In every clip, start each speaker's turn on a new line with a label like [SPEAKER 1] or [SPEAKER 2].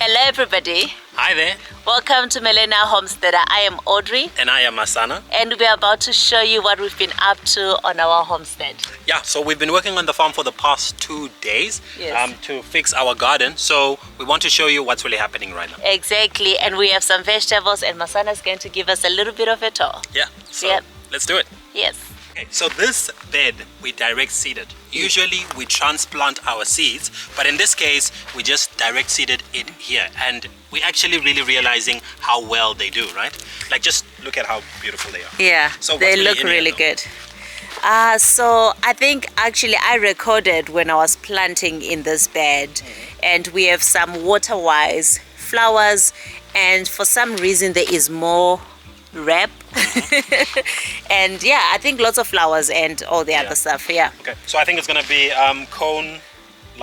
[SPEAKER 1] Hello everybody.
[SPEAKER 2] Hi there.
[SPEAKER 1] Welcome to Millennial Homesteader. I am Audrey.
[SPEAKER 2] And I am Masana.
[SPEAKER 1] And we are about to show you what we've been up to on our homestead.
[SPEAKER 2] Yeah, so we've been working on the farm for the past 2 days to fix our garden. So we want to show you what's really happening right now.
[SPEAKER 1] Exactly. And we have some vegetables and Masana is going to give us a little bit of a tour.
[SPEAKER 2] Yeah, so let's do it.
[SPEAKER 1] Yes.
[SPEAKER 2] Okay, so this bed we direct seeded. Usually we transplant our seeds, but in this case we just direct seeded it here, and we're actually really realizing how well they do, right? Like, just look at how beautiful they are.
[SPEAKER 1] Yeah,
[SPEAKER 2] so
[SPEAKER 1] they look really good. So I think actually I recorded when I was planting in this bed, and we have some water-wise flowers, and for some reason there is more wrap and yeah, I think lots of flowers and all the other stuff.
[SPEAKER 2] Okay, so I think it's gonna be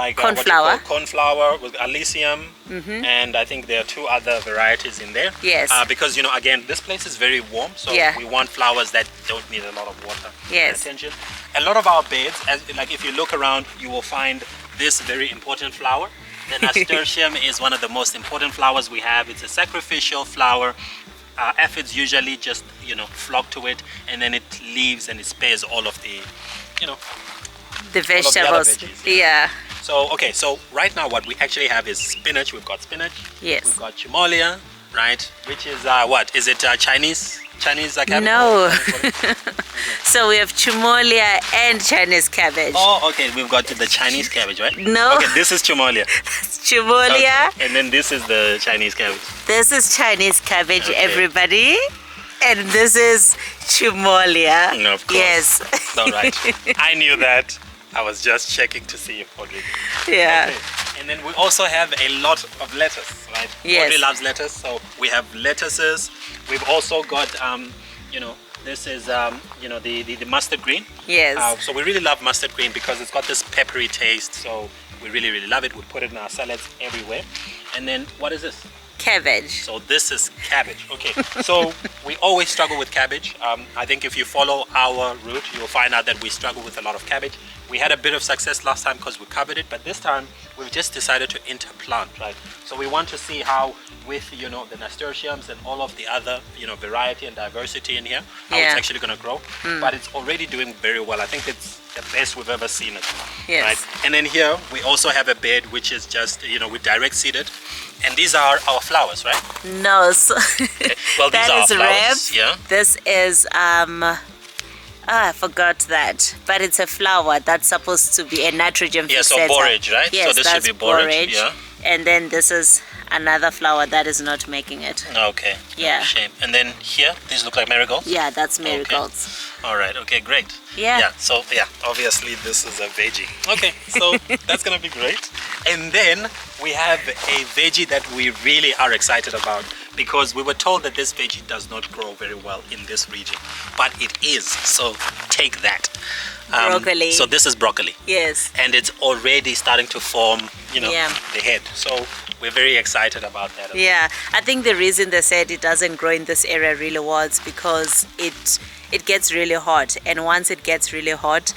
[SPEAKER 2] cornflower with Elysium, and I think there are 2 other varieties in there.
[SPEAKER 1] Yes.
[SPEAKER 2] Because again, this place is very warm, so we want flowers that don't need a lot of water.
[SPEAKER 1] Yes.
[SPEAKER 2] Attention. A lot of our beds, if you look around, you will find this very important flower. The nasturtium is one of the most important flowers we have. It's a sacrificial flower. Aphids usually just flock to it, and then it leaves and it spares all of the
[SPEAKER 1] the vegetables. Yeah.
[SPEAKER 2] So okay, so right now what we actually have is spinach. We've got spinach.
[SPEAKER 1] Yes.
[SPEAKER 2] We've got chimolia, right? Which is what is it? Chinese cabbage?
[SPEAKER 1] No. So we have chimolia and Chinese cabbage.
[SPEAKER 2] Oh, okay. We've got the Chinese cabbage, right?
[SPEAKER 1] No.
[SPEAKER 2] Okay, this is chimolia.
[SPEAKER 1] Chimolia.
[SPEAKER 2] Okay. And then this is the Chinese cabbage.
[SPEAKER 1] This is Chinese cabbage, everybody. And this is chimolia.
[SPEAKER 2] No, of course.
[SPEAKER 1] Yes.
[SPEAKER 2] All right. I knew that. I was just checking to see if Audrey.
[SPEAKER 1] Yeah.
[SPEAKER 2] Okay. And then we also have a lot of lettuce, right?
[SPEAKER 1] Yes.
[SPEAKER 2] Audrey loves lettuce, so we have lettuces. We've also got, this is, the mustard green.
[SPEAKER 1] Yes.
[SPEAKER 2] So we really love mustard green because it's got this peppery taste. So we really, really love it. We put it in our salads everywhere. And then what is this?
[SPEAKER 1] Cabbage.
[SPEAKER 2] So this is cabbage. Okay, so we always struggle with cabbage. I think if you follow our route, you'll find out that we struggle with a lot of cabbage. We had a bit of success last time because we covered it, but this time we've just decided to interplant, right? So we want to see how with the nasturtiums and all of the other variety and diversity in here, how it's actually going to grow. But it's already doing very well. I think it's the best we've ever seen it.
[SPEAKER 1] Yes.
[SPEAKER 2] Right? And then here we also have a bed which is just we direct seeded, and these are our flowers, right?
[SPEAKER 1] No. So
[SPEAKER 2] okay. Well, these
[SPEAKER 1] that
[SPEAKER 2] are
[SPEAKER 1] is
[SPEAKER 2] our flowers.
[SPEAKER 1] wrap.
[SPEAKER 2] Yeah.
[SPEAKER 1] This is I forgot that, but it's a flower that's supposed to be a nitrogen fixator.
[SPEAKER 2] So borage, right?
[SPEAKER 1] Yes,
[SPEAKER 2] so this should be borage. Yeah.
[SPEAKER 1] And then this is another flower that is not making it.
[SPEAKER 2] Okay.
[SPEAKER 1] Yeah.
[SPEAKER 2] Shame. And then here, these look like marigolds?
[SPEAKER 1] Yeah, that's marigolds.
[SPEAKER 2] Okay. All right. Okay, great.
[SPEAKER 1] Yeah.
[SPEAKER 2] Yeah. So yeah, obviously this is a veggie. Okay. So that's gonna be great. And then we have a veggie that we really are excited about, because we were told that this veggie does not grow very well in this region, but it is. So take that.
[SPEAKER 1] Broccoli.
[SPEAKER 2] So this is broccoli.
[SPEAKER 1] Yes.
[SPEAKER 2] And it's already starting to form, the head. So we're very excited about that.
[SPEAKER 1] Yeah, I think the reason they said it doesn't grow in this area really well is because it gets really hot, and once it gets really hot,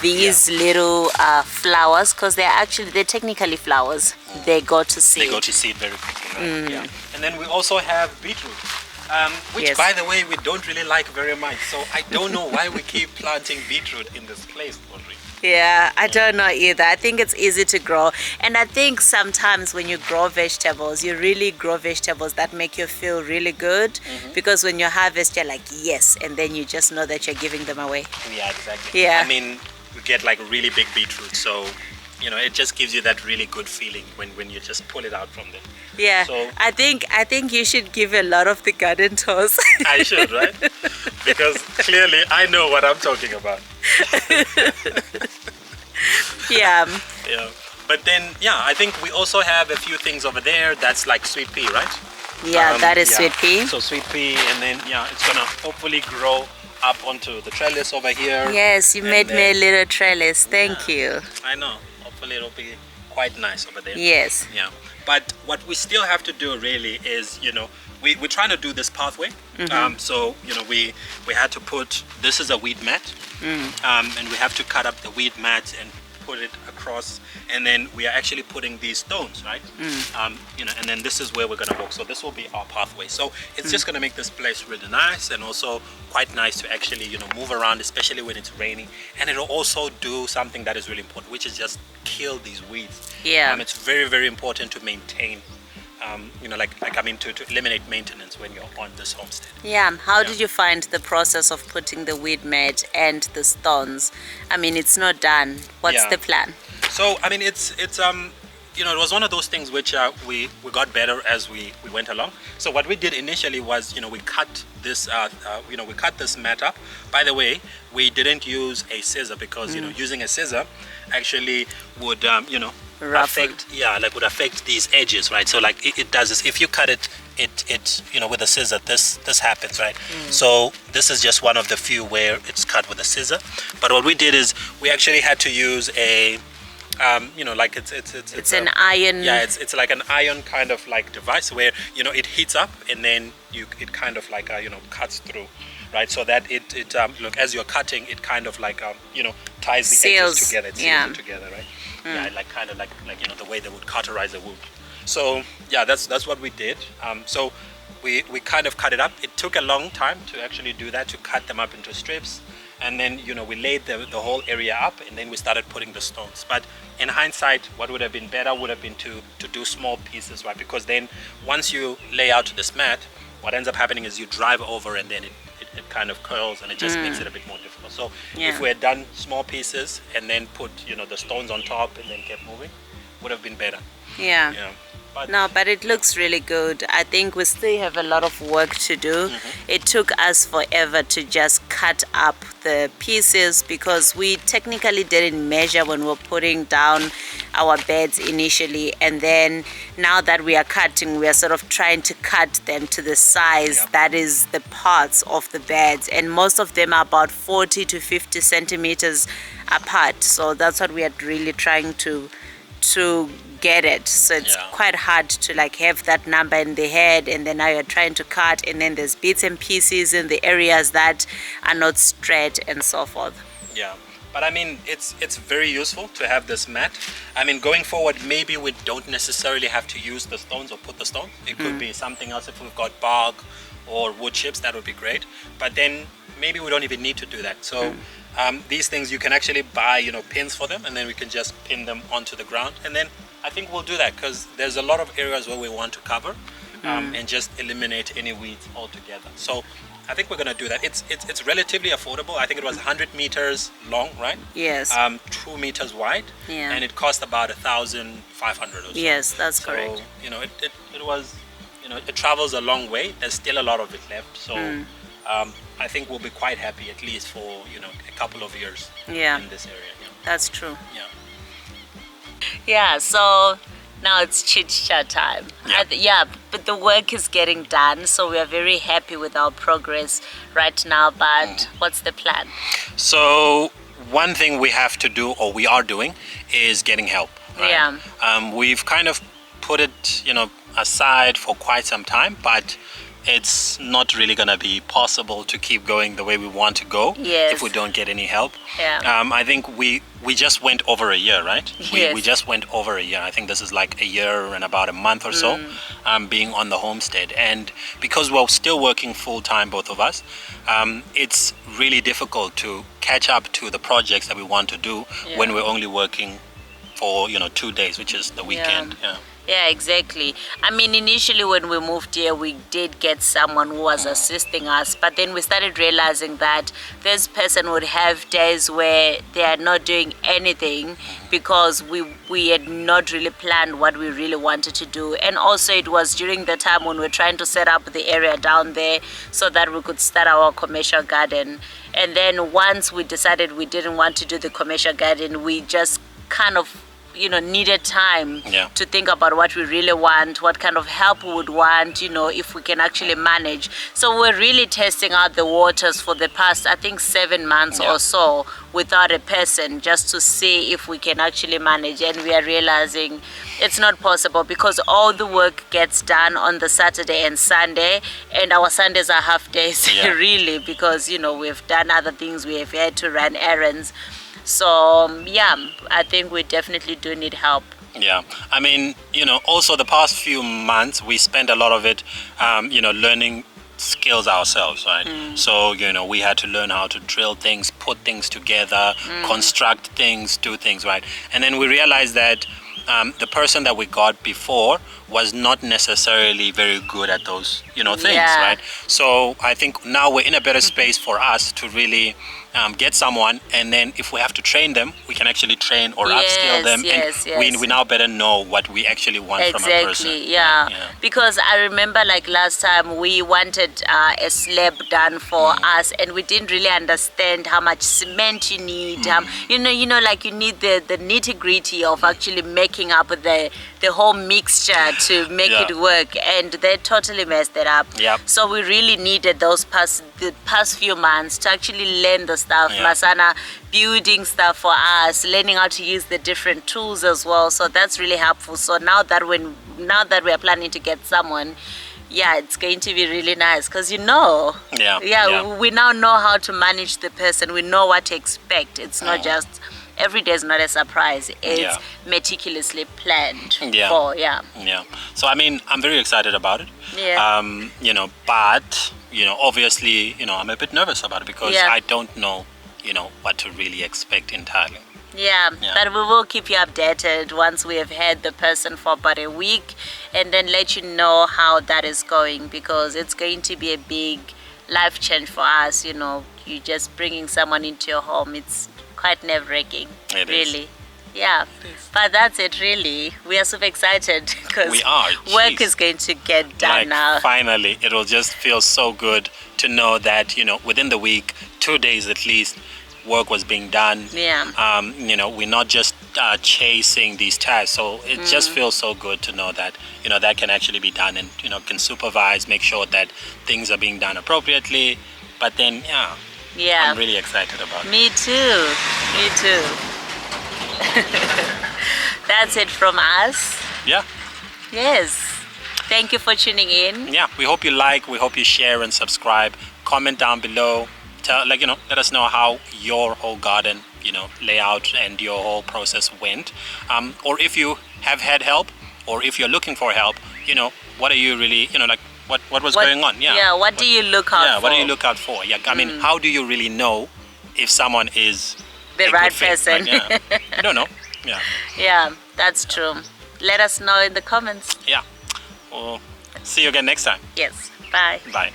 [SPEAKER 1] these little flowers, because they're technically flowers, they go to seed.
[SPEAKER 2] They go to seed very quickly, right? Yeah. And then we also have beetroot, which by the way we don't really like very much. So I don't know why we keep planting beetroot in this place, Audrey.
[SPEAKER 1] Yeah, I don't know either. I think it's easy to grow, and I think sometimes when you grow vegetables, you really grow vegetables that make you feel really good, because when you harvest, you're like, yes, and then you just know that you're giving them away.
[SPEAKER 2] Yeah, exactly.
[SPEAKER 1] Yeah.
[SPEAKER 2] I mean, we get like really big beetroot, so it just gives you that really good feeling when you just pull it out from there.
[SPEAKER 1] Yeah,
[SPEAKER 2] so,
[SPEAKER 1] I think you should give a lot of the garden tours.
[SPEAKER 2] I should, right? Because clearly I know what I'm talking about.
[SPEAKER 1] Yeah.
[SPEAKER 2] Yeah. But then, I think we also have a few things over there that's like sweet pea, right?
[SPEAKER 1] Yeah, that is sweet pea.
[SPEAKER 2] So sweet pea, and then it's gonna hopefully grow up onto the trellis over here.
[SPEAKER 1] Yes, you made me a little trellis. Thank you.
[SPEAKER 2] I know. Hopefully it'll be quite nice over there.
[SPEAKER 1] Yes.
[SPEAKER 2] Yeah. But what we still have to do really is, we're trying to do this pathway. So, we had to put, this is a weed mat. And we have to cut up the weed mat and put it across, and then we are actually putting these stones, right? You know, and then this is where we're gonna walk. So this will be our pathway. So it's just gonna make this place really nice, and also quite nice to actually, you know, move around, especially when it's raining. And it'll also do something that is really important, which is just kill these weeds.
[SPEAKER 1] Yeah.
[SPEAKER 2] It's very, very important to maintain. You know, to eliminate maintenance when you're on this homestead.
[SPEAKER 1] Yeah. How did you find the process of putting the weed mat and the stones? I mean, it's not done. What's the plan?
[SPEAKER 2] So I mean, it's you know, it was one of those things which we got better as we went along. So what we did initially was, you know, we cut this we cut this mat up. By the way, we didn't use a scissor because you know, using a scissor actually would you know, would affect these edges, right? So like it does this. If you cut it you know, with a scissor, this happens, right? So this is just one of the few where it's cut with a scissor. But what we did is we actually had to use a you know, like it's
[SPEAKER 1] an iron.
[SPEAKER 2] Yeah, it's like an iron kind of like device where, you know, it heats up and then it kind of like you know, cuts through, right? So that it look, as you're cutting, it kind of like you know, ties the edges together. It seals it together, right? Yeah, like kind of like you know, the way they would cauterize a wood. So yeah, that's what we did. So we kind of cut it up. It took a long time to actually do that, to cut them up into strips. And then, you know, we laid the whole area up, and then we started putting the stones. But in hindsight, what would have been better would have been to do small pieces, right? Because then once you lay out this mat, what ends up happening is you drive over, and then it kind of curls, and it just makes it a bit more difficult. So if we had done small pieces and then put, you know, the stones on top and then kept moving, would have been better.
[SPEAKER 1] Yeah. But it looks really good. I think we still have a lot of work to do. It took us forever to just cut up the pieces because we technically didn't measure when we were putting down our beds initially, and then now that we are cutting, we are sort of trying to cut them to the size that is the parts of the beds, and most of them are about 40 to 50 centimeters apart. So that's what we are really trying to get it. So it's quite hard to like have that number in the head, and then now you're trying to cut, and then there's bits and pieces in the areas that are not straight and so forth.
[SPEAKER 2] Yeah, but I mean, it's very useful to have this mat. I mean, going forward, maybe we don't necessarily have to use the stones or put the stones. It could be something else. If we've got bark or wood chips, that would be great. But then maybe we don't even need to do that. So these things, you can actually buy, you know, pins for them, and then we can just pin them onto the ground. And then I think we'll do that because there's a lot of areas where we want to cover and just eliminate any weeds altogether. So I think we're going to do that. It's relatively affordable. I think it was 100 meters long, right?
[SPEAKER 1] Yes.
[SPEAKER 2] 2 meters wide.
[SPEAKER 1] Yeah.
[SPEAKER 2] And it cost about 1,500 or so.
[SPEAKER 1] Yes, that's correct.
[SPEAKER 2] So, you know, it was, you know, it travels a long way. There's still a lot of it left. So I think we'll be quite happy, at least for, you know, a couple of years in this area. Yeah.
[SPEAKER 1] That's true.
[SPEAKER 2] Yeah.
[SPEAKER 1] Yeah, so now it's chit chat time. But the work is getting done, so we are very happy with our progress right now. But what's the plan?
[SPEAKER 2] So one thing we have to do, or we are doing, is getting help. Right?
[SPEAKER 1] Yeah.
[SPEAKER 2] We've kind of put it, you know, aside for quite some time, but it's not really going to be possible to keep going the way we want to go if we don't get any help. I think we just went over a year, right? We just went over a year. I think this is like a year and about a month or so being on the homestead. And because we're still working full-time, both of us, it's really difficult to catch up to the projects that we want to do when we're only working for, you know, 2 days, which is the weekend.
[SPEAKER 1] Yeah, exactly. I mean, initially when we moved here, we did get someone who was assisting us, but then we started realizing that this person would have days where they are not doing anything because we had not really planned what we really wanted to do. And also it was during the time when we were trying to set up the area down there so that we could start our commercial garden. And then once we decided we didn't want to do the commercial garden, we just kind of, you know, needed time to think about what we really want, what kind of help we would want, you know, if we can actually manage. So we're really testing out the waters for the past, I think, 7 months or so without a person, just to see if we can actually manage. And we are realizing it's not possible because all the work gets done on the Saturday and Sunday, and our Sundays are half days really, because, you know, we've done other things, we have had to run errands. So yeah, I think we definitely do need help.
[SPEAKER 2] Yeah, I mean, also the past few months we spent a lot of it, learning skills ourselves, right? So, we had to learn how to drill things, put things together, construct things, do things, right? And then we realized that the person that we got before was not necessarily very good at those, things,
[SPEAKER 1] Yeah.
[SPEAKER 2] right? So I think now we're in a better space for us to really get someone, and then if we have to train them, we can actually train or upskill them,
[SPEAKER 1] yes,
[SPEAKER 2] and we now better know what we actually want from a person.
[SPEAKER 1] Exactly, yeah. Because I remember like last time we wanted a slab done for us, and we didn't really understand how much cement you need. Like you need the nitty gritty of actually making up the whole mixture to make it work, and they totally messed it up.
[SPEAKER 2] Yep.
[SPEAKER 1] So we really needed the past few months to actually learn the stuff. Masana building stuff for us, learning how to use the different tools as well. So that's really helpful. So now that we are planning to get someone, it's going to be really nice because we now know how to manage the person. We know what to expect. It's not just every day is not a surprise. It's meticulously planned for.
[SPEAKER 2] So I mean, I'm very excited about it. But obviously, I'm a bit nervous about it because I don't know what to really expect entirely.
[SPEAKER 1] But we will keep you updated once we have had the person for about a week, and then let you know how that is going, because it's going to be a big life change for us. You just bringing someone into your home, it's quite nerve-wracking. Really. But that's it, really. We are super excited because work is going to get done now.
[SPEAKER 2] Finally, it will just feel so good to know that, within the week, 2 days at least, work was being done. We're not just chasing these tasks. So it just feels so good to know that, that can actually be done, and, can supervise, make sure that things are being done appropriately. But then, I'm really excited about it.
[SPEAKER 1] Me too. That's it from us. Yes. Thank you for tuning in.
[SPEAKER 2] We hope you like, we hope you share and subscribe. Comment down below. Let us know how your whole garden, layout and your whole process went. Or if you have had help, or if you're looking for help, what are you really, what was going on?
[SPEAKER 1] What do you look out for?
[SPEAKER 2] What do you look out for? I mean, how do you really know if someone is
[SPEAKER 1] the right person?
[SPEAKER 2] Right? You don't know.
[SPEAKER 1] That's true. Let us know in the comments.
[SPEAKER 2] We'll see you again next time.
[SPEAKER 1] Yes. Bye.
[SPEAKER 2] Bye.